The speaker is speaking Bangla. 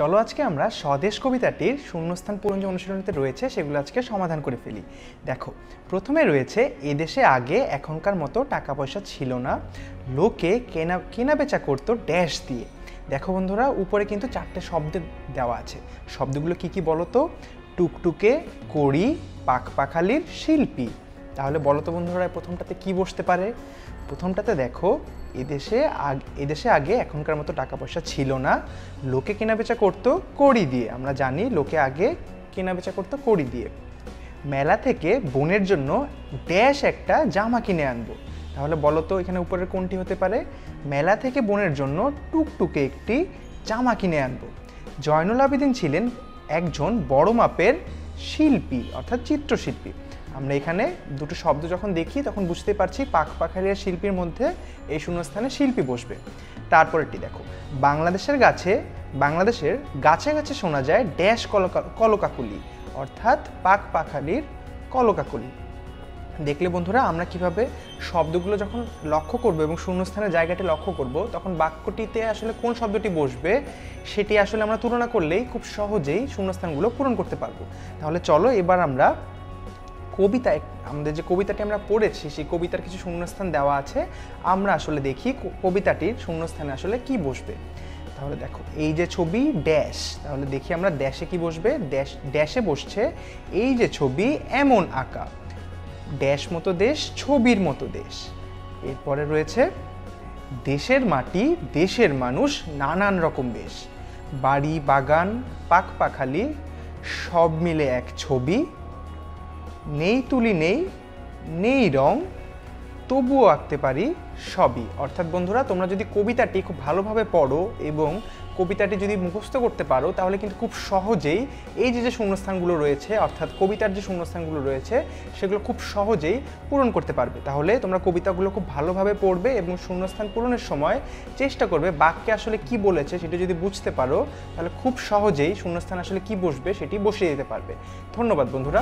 চলো আজকে আমরা স্বদেশ কবিতাটির শূন্যস্থান পূরণ যে অনুশীলনীতে রয়েছে সেগুলো আজকে সমাধান করে ফেলি। দেখো, প্রথমে রয়েছে এদেশে আগে এখনকার মতো টাকা পয়সা ছিল না, লোকে কেনা বেচা করতো ড্যাশ দিয়ে। দেখো বন্ধুরা, উপরে কিন্তু চারটে শব্দ দেওয়া আছে। শব্দগুলো কি কি বলো তো? টুকটুকে, কড়ি, পাখপাখালির, শিল্পী। তাহলে বলো তো বন্ধুরা, প্রথমটাতে কি বসতে পারে? প্রথমটাতে দেখো, এদেশে আগে এখনকার মতো টাকা পয়সা ছিল না, লোকে কেনাবেচা করতো কড়ি দিয়ে। আমরা জানি লোকে আগে কেনাবেচা করতো কড়ি দিয়ে। মেলা থেকে বোনের জন্য ড্যাশ একটা জামা কিনে আনবো। তাহলে বলো তো এখানে উপরের কোনটি হতে পারে? মেলা থেকে বোনের জন্য টুকটুকে একটি জামা কিনে আনবো। জয়নুল আবেদিন ছিলেন একজন বড় মাপের শিল্পী, অর্থাৎ চিত্রশিল্পী। আমরা এখানে দুটো শব্দ যখন দেখি তখন বুঝতে পারছি পাখপাখালি আর শিল্পীর মধ্যে এই শূন্যস্থানে শিল্পী বসবে। তারপরেরটি দেখো, বাংলাদেশের গাছে গাছে শোনা যায় ড্যাশ কলকাকুলি, অর্থাৎ পাখপাখালির কলকাকুলি। দেখলে বন্ধুরা, আমরা কিভাবে শব্দগুলো যখন লক্ষ্য করব এবং শূন্যস্থানের জায়গাটি লক্ষ্য করব, তখন বাক্যটিতে আসলে কোন শব্দটি বসবে সেটি আসলে আমরা তুলনা করলেই খুব সহজেই শূন্যস্থানগুলো পূরণ করতে পারবো। তাহলে চলো এবার আমরা আমাদের যে কবিতাটি আমরা পড়েছি সেই কবিতার কিছু শূন্যস্থান দেওয়া আছে, আমরা আসলে দেখি কবিতাটির শূন্যস্থানে আসলে কি বসবে। তাহলে দেখো, এই যে ছবি ড্যাশ, তাহলে দেখি আমরা ড্যাশে কি বসবে। ড্যাশে বসছে এই যে ছবি এমন আঁকা, ড্যাশ মতো দেশ, ছবির মতো দেশ। এরপরে রয়েছে দেশের মাটি, দেশের মানুষ, নানান রকম বেশ, বাড়ি বাগান, পাখপাখালি, সব মিলে এক ছবি, নেই তুলি নেই রং, তবুও আঁকতে পারি সবই। অর্থাৎ বন্ধুরা, তোমরা যদি কবিতাটি খুব ভালোভাবে পড়ো এবং কবিতাটি যদি মুখস্থ করতে পারো, তাহলে কিন্তু খুব সহজেই এই যে শূন্যস্থানগুলো রয়েছে, অর্থাৎ কবিতার যে শূন্যস্থানগুলো রয়েছে সেগুলো খুব সহজেই পূরণ করতে পারবে। তাহলে তোমরা কবিতাগুলো খুব ভালোভাবে পড়বে এবং শূন্যস্থান পূরণের সময় চেষ্টা করবে বাক্যে আসলে কি বলেছে সেটা যদি বুঝতে পারো, তাহলে খুব সহজেই শূন্যস্থান আসলে কি বসবে সেটি বসিয়ে দিতে পারবে। ধন্যবাদ বন্ধুরা।